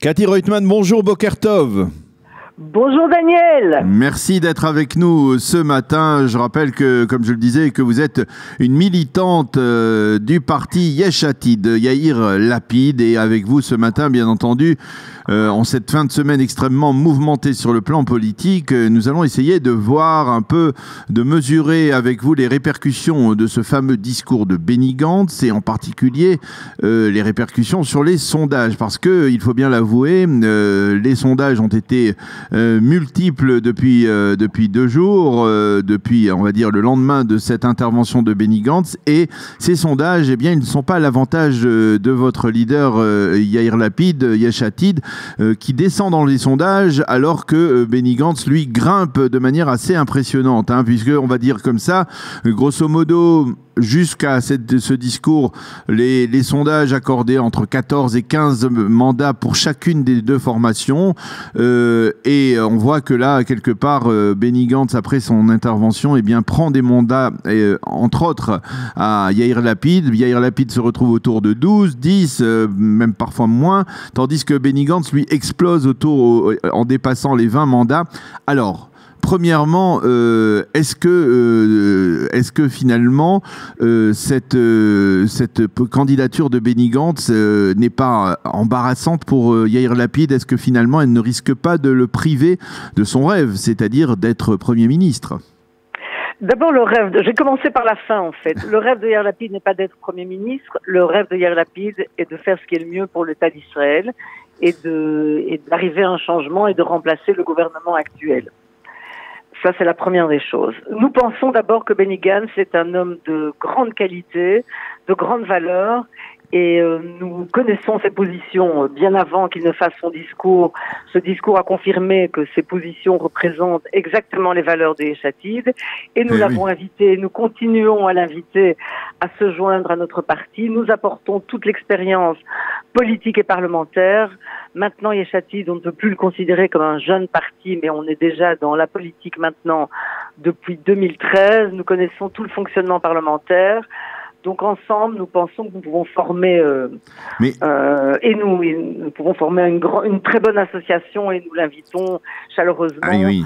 Cathy Reutemann, bonjour, Boker Tov. Bonjour Daniel. Merci d'être avec nous ce matin. Je rappelle que, comme je le disais, que vous êtes une militante du parti Yesh Atid, Yair Lapid, et avec vous ce matin, bien entendu, en cette fin de semaine extrêmement mouvementée sur le plan politique, nous allons essayer de voir un peu, de mesurer avec vous les répercussions de ce fameux discours de Benny Gantz, et en particulier les répercussions sur les sondages, parce que, il faut bien l'avouer, les sondages ont été multiples depuis 2 jours, depuis, on va dire, le lendemain de cette intervention de Benny Gantz, et ces sondages, eh bien, ils ne sont pas à l'avantage de votre leader Yair Lapid, Yesh Atid, qui descend dans les sondages, alors que Benny Gantz, lui, grimpe de manière assez impressionnante, puisque, on va dire comme ça, grosso modo, jusqu'à ce discours, les sondages accordaient entre 14 et 15 mandats pour chacune des deux formations. Et on voit que là, quelque part, Benny Gantz, après son intervention, eh bien, prend des mandats, entre autres, à Yair Lapid. Yair Lapid se retrouve autour de 12, 10, même parfois moins, tandis que Benny Gantz, lui, explose en dépassant les 20 mandats. Alors, premièrement, est-ce que finalement cette candidature de Benny Gantz n'est pas embarrassante pour Yair Lapid? Est-ce que finalement elle ne risque pas de le priver de son rêve, c'est-à-dire d'être Premier ministre? D'abord, j'ai commencé par la fin en fait. Le rêve de Yair Lapid n'est pas d'être Premier ministre. Le rêve de Yair Lapid est de faire ce qui est le mieux pour l'État d'Israël et d'arriver à un changement et de remplacer le gouvernement actuel. Ça, c'est la première des choses. Nous pensons d'abord que Benny Gantz est un homme de grande qualité, de grande valeur, et nous connaissons ses positions bien avant qu'il ne fasse son discours. Ce discours a confirmé que ses positions représentent exactement les valeurs de Yesh Atid, et nous l'avons invité, nous continuons à l'inviter à se joindre à notre parti. Nous apportons toute l'expérience politique et parlementaire. Maintenant, Yesh Atid, on ne peut plus le considérer comme un jeune parti, mais on est déjà dans la politique maintenant depuis 2013. Nous connaissons tout le fonctionnement parlementaire. Donc ensemble, nous pensons que nous pouvons former nous pouvons former une très bonne association, et nous l'invitons chaleureusement. Ah oui.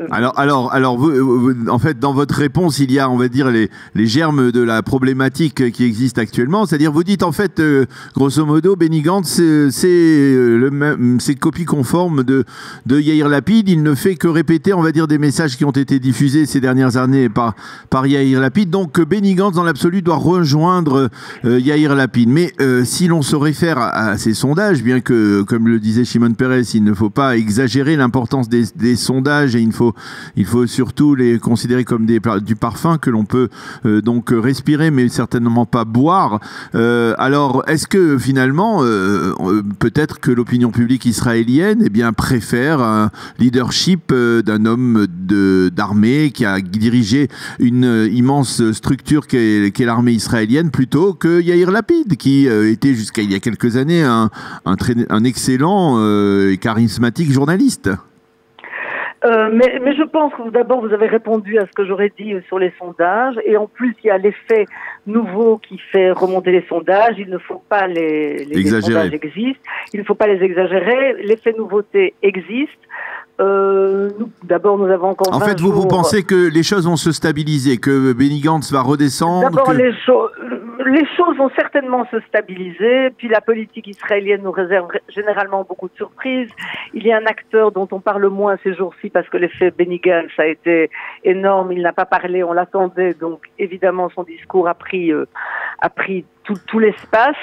Alors vous, en fait, dans votre réponse, il y a, on va dire, les germes de la problématique qui existe actuellement. C'est-à-dire, vous dites, en fait, grosso modo, Benny Gantz, c'est copie conforme de Yair Lapid. Il ne fait que répéter, on va dire, des messages qui ont été diffusés ces dernières années par Yair Lapid. Donc, Benny Gantz, dans l'absolu, doit rejoindre Yair Lapid. Mais si l'on se réfère à ces sondages, bien que, comme le disait Shimon Peres, il ne faut pas exagérer l'importance des sondages, et il faut surtout les considérer comme du parfum que l'on peut donc respirer, mais certainement pas boire. Alors, est-ce que finalement, peut-être que l'opinion publique israélienne, eh bien, préfère un leadership d'un homme d'armée qui a dirigé une immense structure qu'est l'armée israélienne, plutôt que Yair Lapid, qui était jusqu'à il y a quelques années un excellent et charismatique journaliste? Mais je pense que d'abord vous avez répondu à ce que j'aurais dit sur les sondages, et en plus il y a l'effet nouveau qui fait remonter les sondages. Il ne faut pas les sondages existent, il ne faut pas les exagérer. L'effet nouveauté existe. D'abord, nous avons encore. En fait, vous pensez que les choses vont se stabiliser, que Benny Gantz va redescendre? D'abord, les choses vont certainement se stabiliser. Puis la politique israélienne nous réserve généralement beaucoup de surprises. Il y a un acteur dont on parle moins ces jours-ci parce que l'effet Benny Gantz a été énorme. Il n'a pas parlé, on l'attendait. Donc, évidemment, son discours a pris tout l'espace.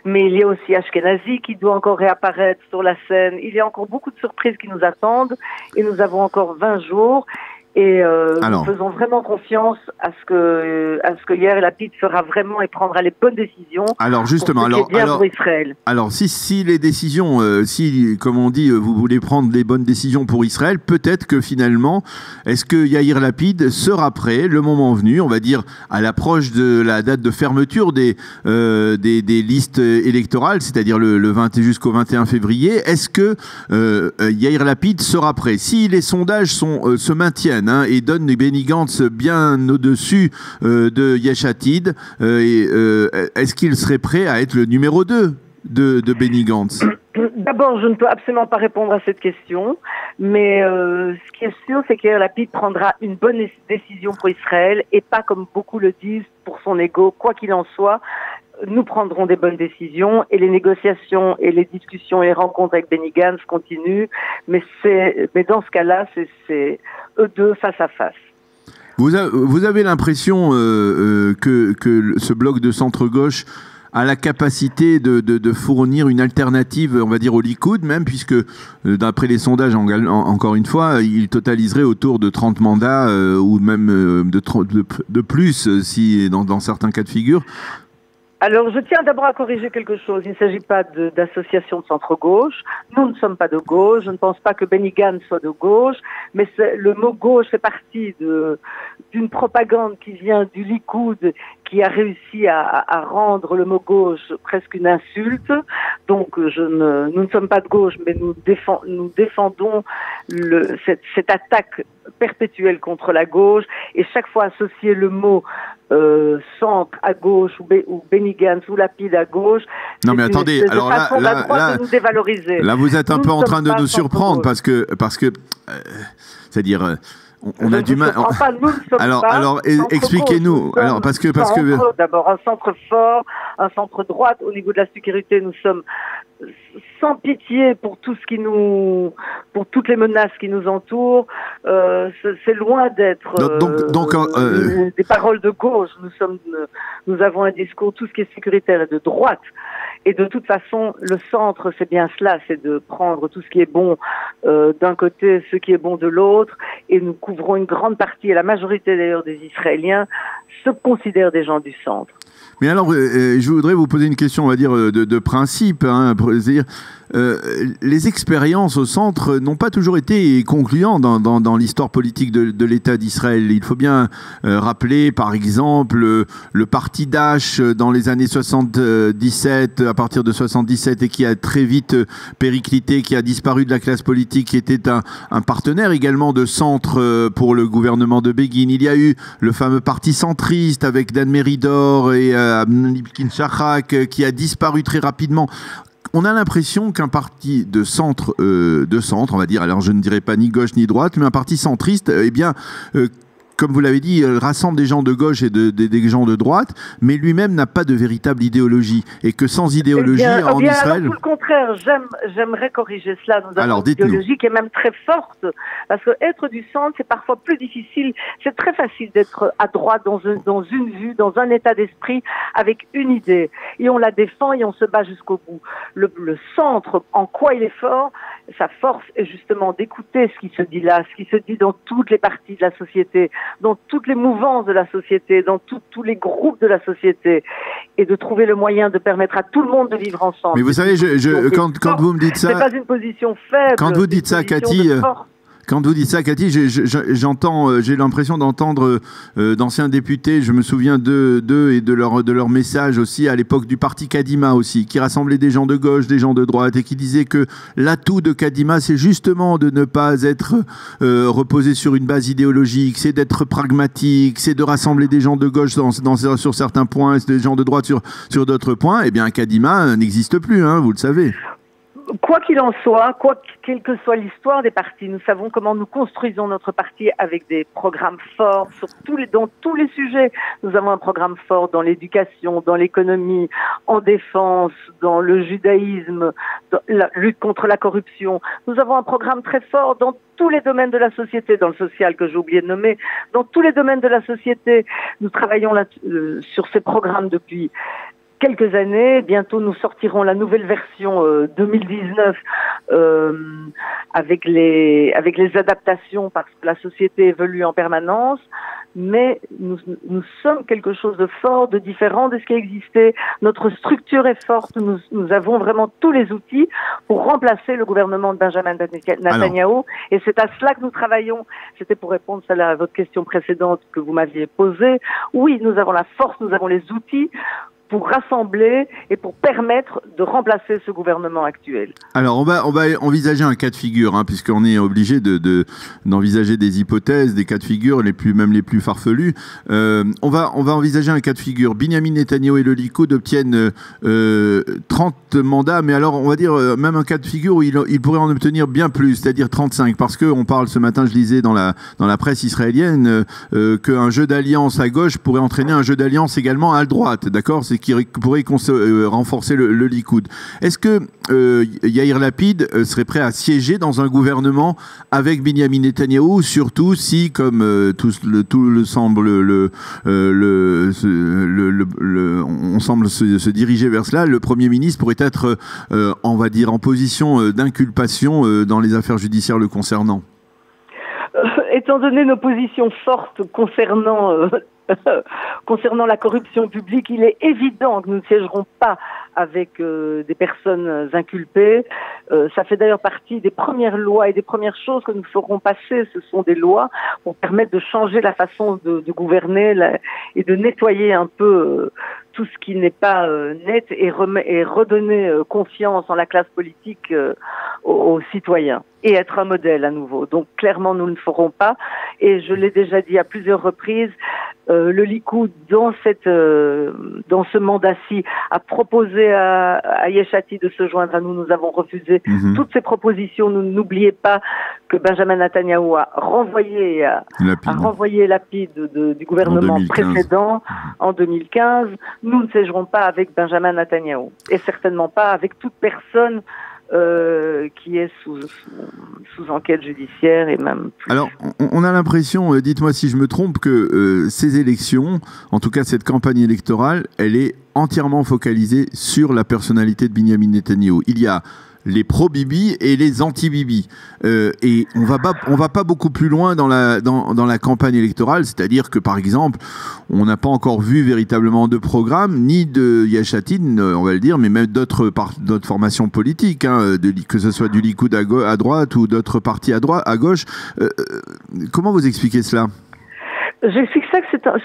Mais il y a aussi Ashkenazi qui doit encore réapparaître sur la scène. Il y a encore beaucoup de surprises qui nous attendent, et nous avons encore 20 jours. Et nous faisons vraiment confiance à ce que Yair Lapid fera vraiment et prendra les bonnes décisions. Alors justement, pour Israël. Alors si les décisions, si comme on dit, vous voulez prendre les bonnes décisions pour Israël, peut-être que finalement, est-ce que Yair Lapid sera prêt, le moment venu, on va dire à l'approche de la date de fermeture des listes électorales, c'est-à-dire le 20 jusqu'au 21 février, est-ce que Yair Lapid sera prêt? Si les sondages se maintiennent et donne Benny Gantz bien au-dessus de Yesh Atid, est-ce qu'il serait prêt à être le numéro 2 de Benny Gantz? D'abord, je ne peux absolument pas répondre à cette question, mais ce qui est sûr, c'est que Yair Lapid prendra une bonne décision pour Israël et pas, comme beaucoup le disent, pour son ego. Quoi qu'il en soit, nous prendrons des bonnes décisions et les négociations et les discussions et les rencontres avec Benny Gantz continuent, mais dans ce cas-là, c'est eux deux face à face. Vous avez l'impression que ce bloc de centre-gauche a la capacité de fournir une alternative, on va dire, au Likoud même, puisque d'après les sondages, encore une fois, il totaliserait autour de 30 mandats ou même de plus si dans certains cas de figure. Alors, je tiens d'abord à corriger quelque chose. Il ne s'agit pas d'association de centre-gauche. Nous ne sommes pas de gauche. Je ne pense pas que Benny Gantz soit de gauche. Mais le mot gauche fait partie d'une propagande qui vient du Likoud, qui a réussi à rendre le mot gauche presque une insulte. Donc, nous ne sommes pas de gauche, mais nous défendons cette attaque perpétuelle contre la gauche. Et chaque fois associer le mot centre à gauche ou Benny Gantz ou Lapid à gauche. Non mais attendez, alors là, de nous dévaloriser. Là vous êtes un peu en train de nous surprendre parce que c'est-à-dire on a du mal. Alors expliquez-nous. Alors parce que d'abord un centre fort, un centre droite au niveau de la sécurité, nous sommes sans pitié pour tout pour toutes les menaces qui nous entourent. C'est loin d'être des paroles de gauche. Nous avons un discours, tout ce qui est sécuritaire est de droite. Et de toute façon, le centre, c'est bien cela, c'est de prendre tout ce qui est bon d'un côté, ce qui est bon de l'autre, et nous couvrons une grande partie, et la majorité d'ailleurs des Israéliens se considèrent des gens du centre. Mais alors, je voudrais vous poser une question, on va dire, de principe. Hein, c'est-à-dire, les expériences au centre n'ont pas toujours été concluantes dans l'histoire politique de l'État d'Israël. Il faut bien rappeler, par exemple, le parti Daesh dans les années 77, à partir de 77, et qui a très vite périclité, qui a disparu de la classe politique, qui était un partenaire également de centre pour le gouvernement de Begin. Il y a eu le fameux parti centriste avec Dan Meridor et Lipkin Shachak qui a disparu très rapidement. On a l'impression qu'un parti de centre, on va dire, alors je ne dirais pas ni gauche ni droite, mais un parti centriste, eh bien, comme vous l'avez dit, rassemble des gens de gauche et des gens de droite, mais lui-même n'a pas de véritable idéologie. Et que sans idéologie en Israël... Alors, tout le contraire, j'aimerais corriger cela. Nous avons une idéologie qui est même très forte. Parce que être du centre, c'est parfois plus difficile. C'est très facile d'être à droite dans une vue, dans un état d'esprit, avec une idée. Et on la défend et on se bat jusqu'au bout. Le centre, en quoi il est fort, sa force est justement d'écouter ce qui se dit là, ce qui se dit dans toutes les parties de la société, dans toutes les mouvances de la société, dans tous les groupes de la société, et de trouver le moyen de permettre à tout le monde de vivre ensemble. Mais vous savez, quand vous me dites ça... C'est pas une position faible. Quand vous dites ça, Cathy... Quand vous dites ça, Cathy, j'ai l'impression d'entendre d'anciens députés, je me souviens d'eux et de leur message aussi à l'époque du parti Kadima aussi, qui rassemblait des gens de gauche, des gens de droite, et qui disaient que l'atout de Kadima, c'est justement de ne pas être reposé sur une base idéologique, c'est d'être pragmatique, c'est de rassembler des gens de gauche sur certains points et des gens de droite sur d'autres points. Eh bien, Kadima n'existe plus, hein, vous le savez. Quoi qu'il en soit, quelle que soit l'histoire des partis, nous savons comment nous construisons notre parti avec des programmes forts dans tous les sujets. Nous avons un programme fort dans l'éducation, dans l'économie, en défense, dans le judaïsme, dans la lutte contre la corruption. Nous avons un programme très fort dans tous les domaines de la société, dans le social que j'ai oublié de nommer, dans tous les domaines de la société. Nous travaillons sur ces programmes depuis quelques années. Bientôt, nous sortirons la nouvelle version 2019 avec les adaptations parce que la société évolue en permanence. Mais nous sommes quelque chose de fort, de différent de ce qui existait. Notre structure est forte. Nous avons vraiment tous les outils pour remplacer le gouvernement de Benjamin Netanyahou. Et c'est à cela que nous travaillons. C'était pour répondre à votre question précédente que vous m'aviez posée. Oui, nous avons la force, nous avons les outils pour rassembler et pour permettre de remplacer ce gouvernement actuel. Alors, on va envisager un cas de figure, hein, puisqu'on est obligé d'envisager des hypothèses, des cas de figure, même les plus farfelus. On va envisager un cas de figure. Binyamin Netanyahu et le Likoud obtiennent 30 mandats, mais alors, on va dire même un cas de figure où il pourrait en obtenir bien plus, c'est-à-dire 35, parce qu'on parle ce matin, je lisais dans la presse israélienne, qu'un jeu d'alliance à gauche pourrait entraîner un jeu d'alliance également à droite, d'accord? C'est qui pourrait renforcer le Likoud. Est-ce que Yair Lapid serait prêt à siéger dans un gouvernement avec Binyamin Netanyahou, surtout si, comme tout le semble, on semble se diriger vers cela, le Premier ministre pourrait être, on va dire, en position d'inculpation dans les affaires judiciaires le concernant? Étant donné nos positions fortes concernant la corruption publique, il est évident que nous ne siégerons pas avec des personnes inculpées. Ça fait d'ailleurs partie des premières lois et des premières choses que nous ferons passer. Ce sont des lois pour permettre de changer la façon de gouverner et de nettoyer un peu tout ce qui n'est pas net et redonner confiance en la classe politique aux citoyens et être un modèle à nouveau. Donc clairement, nous ne le ferons pas. Et je l'ai déjà dit à plusieurs reprises, le Likoud, dans ce mandat-ci, a proposé à Yesh Atid de se joindre à nous. Nous avons refusé toutes ces propositions. N'oubliez pas que Benjamin Netanyahou a renvoyé Lapid du gouvernement précédent en 2015. Nous ne siégerons pas avec Benjamin Netanyahou et certainement pas avec toute personne qui est sous enquête judiciaire et même plus. Alors, on a l'impression, dites-moi si je me trompe, que ces élections, en tout cas cette campagne électorale, elle est entièrement focalisée sur la personnalité de Binyamin Netanyahou. Il y a les pro-Bibi et les anti-Bibi. Et on va pas beaucoup plus loin dans la campagne électorale, c'est-à-dire que, par exemple, on n'a pas encore vu véritablement de programme, ni de Yesh Atid, on va le dire, mais même d'autres formations politiques, hein, que ce soit du Likoud à droite ou d'autres partis à gauche. Comment vous expliquez cela ? J'explique ça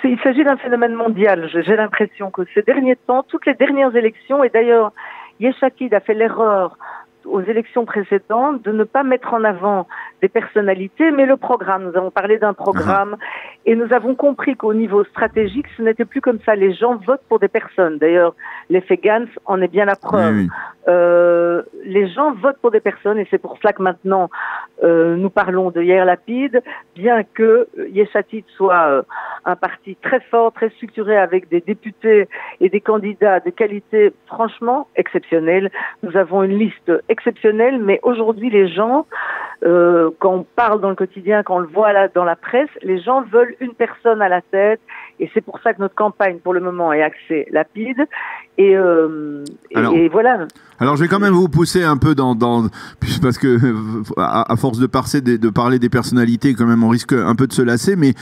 il s'agit d'un phénomène mondial. J'ai l'impression que ces derniers temps, toutes les dernières élections, et d'ailleurs, Yesh Atid a fait l'erreur aux élections précédentes de ne pas mettre en avant des personnalités, mais le programme. Nous avons parlé d'un programme et nous avons compris qu'au niveau stratégique, ce n'était plus comme ça. Les gens votent pour des personnes. D'ailleurs, l'effet Gantz en est bien la preuve. Oui. Les gens votent pour des personnes et c'est pour cela que maintenant nous parlons de Yair Lapid, bien que Yesh Atid soit un parti très fort, très structuré avec des députés et des candidats de qualité franchement exceptionnelle. Nous avons une liste exceptionnelle, mais aujourd'hui les gens, quand on parle dans le quotidien, quand on le voit dans la presse, les gens veulent une personne à la tête et c'est pour ça que notre campagne pour le moment est axée Lapid et voilà. Alors je vais quand même vous pousser un peu parce que à force de parler des personnalités, quand même on risque un peu de se lasser, mais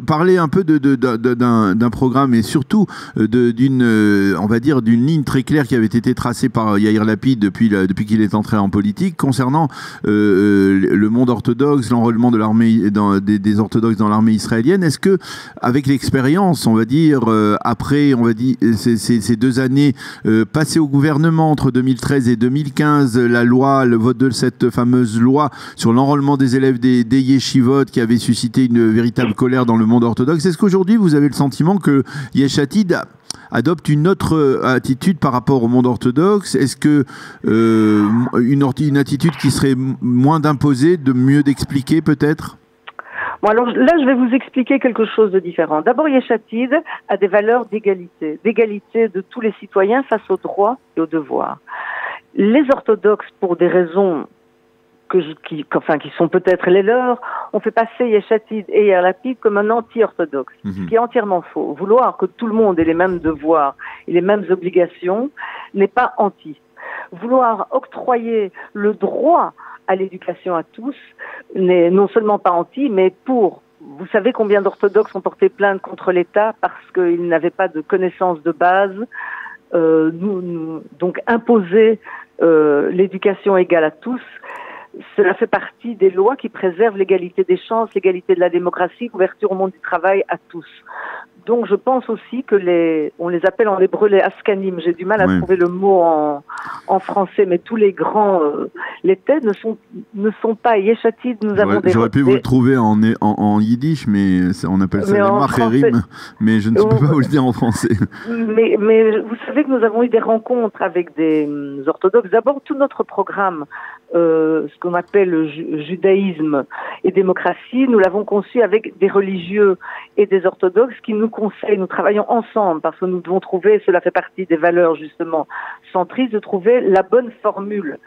parler un peu d'un programme et surtout on va dire d'une ligne très claire qui avait été tracée par Yair Lapid depuis qu'il est entré en politique concernant le monde orthodoxe, l'enrôlement de l'armée des orthodoxes dans l'armée israélienne. Est-ce que avec l'expérience, on va dire après ces 2 années passées au gouvernement entre 2013 et 2015, le vote de cette fameuse loi sur l'enrôlement des élèves des yeshivot qui avait suscité une véritable colère dans le monde orthodoxe, est-ce qu'aujourd'hui vous avez le sentiment que Yesh Atid adopte une autre attitude par rapport au monde orthodoxe? Est-ce que une attitude qui serait moins d'imposer, de mieux d'expliquer peut-être? Bon, alors là, je vais vous expliquer quelque chose de différent. D'abord, Yesh Atid a des valeurs d'égalité de tous les citoyens face aux droits et aux devoirs. Les orthodoxes, pour des raisons qui sont peut-être les leurs, ont fait passer Yesh Atid et Yair Lapid comme un anti-orthodoxe, ce qui est entièrement faux. Vouloir que tout le monde ait les mêmes devoirs et les mêmes obligations n'est pas anti. Vouloir octroyer le droit à l'éducation à tous n'est non seulement pas anti, mais pour. Vous savez combien d'orthodoxes ont porté plainte contre l'État parce qu'ils n'avaient pas de connaissances de base. Donc imposer l'éducation égale à tous, cela fait partie des lois qui préservent l'égalité des chances, l'égalité de la démocratie, l'ouverture au monde du travail à tous. donc je pense aussi que on les appelle en hébreu les Askanim. J'ai du mal à trouver le mot en français, mais tous les grands, les têtes ne sont pas Yeshatid. J'aurais pu vous le trouver en yiddish, mais on appelle ça les Macherim, mais je ne peux pas vous le dire en français. Mais vous savez que nous avons eu des rencontres avec des orthodoxes. D'abord, tout notre programme, ce qu'on appelle le judaïsme et démocratie, nous l'avons conçu avec des religieux et des orthodoxes qui nous conseillent. Nous travaillons ensemble parce que nous devons trouver, cela fait partie des valeurs justement centristes, de trouver la bonne formule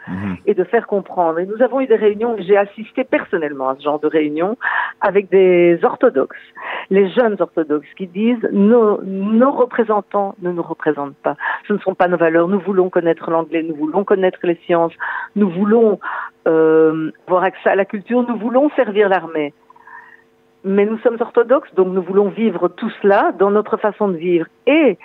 et de faire comprendre. Et nous avons eu des réunions, j'ai assisté personnellement à ce genre de réunions avec des orthodoxes, les jeunes orthodoxes qui disent nos représentants ne nous représentent pas. Ce ne sont pas nos valeurs. Nous voulons connaître l'anglais, nous voulons connaître les sciences, nous voulons avoir accès à la culture, nous voulons servir l'armée. Mais nous sommes orthodoxes, donc nous voulons vivre tout cela dans notre façon de vivre. Et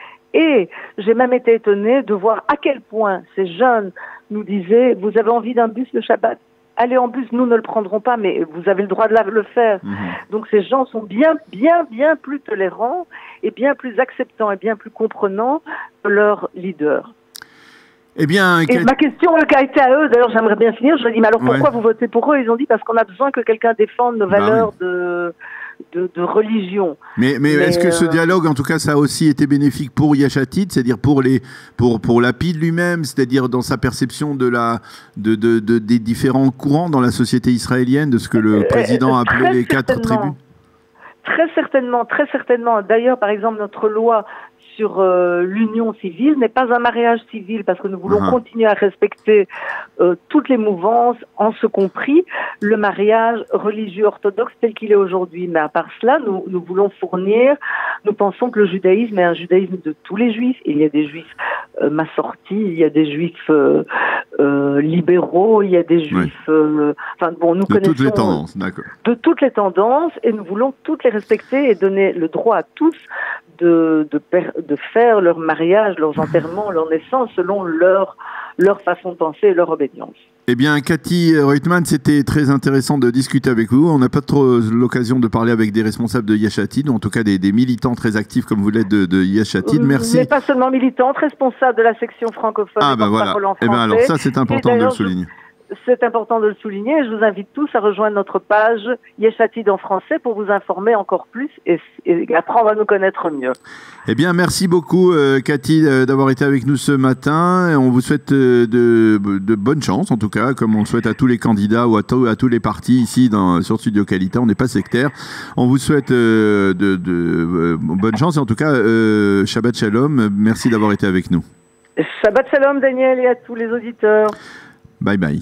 j'ai même été étonnée de voir à quel point ces jeunes nous disaient « Vous avez envie d'un bus le Shabbat ? Allez en bus, nous ne le prendrons pas, mais vous avez le droit de le faire. » Donc ces gens sont bien plus tolérants et bien plus acceptants et bien plus comprenants que leurs leaders. Eh bien, ma question a été à eux, d'ailleurs j'aimerais bien finir, je leur ai dit, mais alors pourquoi vous votez pour eux? Ils ont dit, parce qu'on a besoin que quelqu'un défende nos valeurs de religion. Mais est-ce que ce dialogue, en tout cas, ça a aussi été bénéfique pour Yeshatid, c'est-à-dire pour Lapid lui-même, c'est-à-dire dans sa perception des différents courants dans la société israélienne, de ce que le président a appelé les 4 tribus? Très certainement. D'ailleurs, par exemple, notre loi sur l'union civile n'est pas un mariage civil parce que nous voulons continuer à respecter toutes les mouvances, en ce compris le mariage religieux orthodoxe tel qu'il est aujourd'hui. Mais à part cela, nous voulons fournir, nous pensons que le judaïsme est un judaïsme de tous les juifs. Il y a des juifs massortis, il y a des juifs libéraux, il y a des juifs... nous connaissons... De toutes les tendances, d'accord. De toutes les tendances, et nous voulons toutes les respecter et donner le droit à tous de faire leur mariage, leurs enterrements, leur naissance selon leur façon de penser et leur obédience. Eh bien, Cathy Reutemann, c'était très intéressant de discuter avec vous. On n'a pas trop l'occasion de parler avec des responsables de Yeshatid, ou en tout cas des militants très actifs comme vous l'êtes de Yeshatid. Merci. Mais pas seulement militantes, responsables de la section francophone. Ah ben voilà. Eh ben alors ça, c'est important de le souligner. C'est important de le souligner. Je vous invite tous à rejoindre notre page Yeshatid en français pour vous informer encore plus et apprendre à nous connaître mieux. Eh bien, merci beaucoup, Cathy, d'avoir été avec nous ce matin. On vous souhaite de bonnes chances, en tout cas, comme on le souhaite à tous les candidats ou à tous les partis ici sur Studio Qualité. On n'est pas sectaire. On vous souhaite bonne chance et en tout cas, Shabbat Shalom. Merci d'avoir été avec nous. Shabbat Shalom, Daniel, et à tous les auditeurs. Bye bye.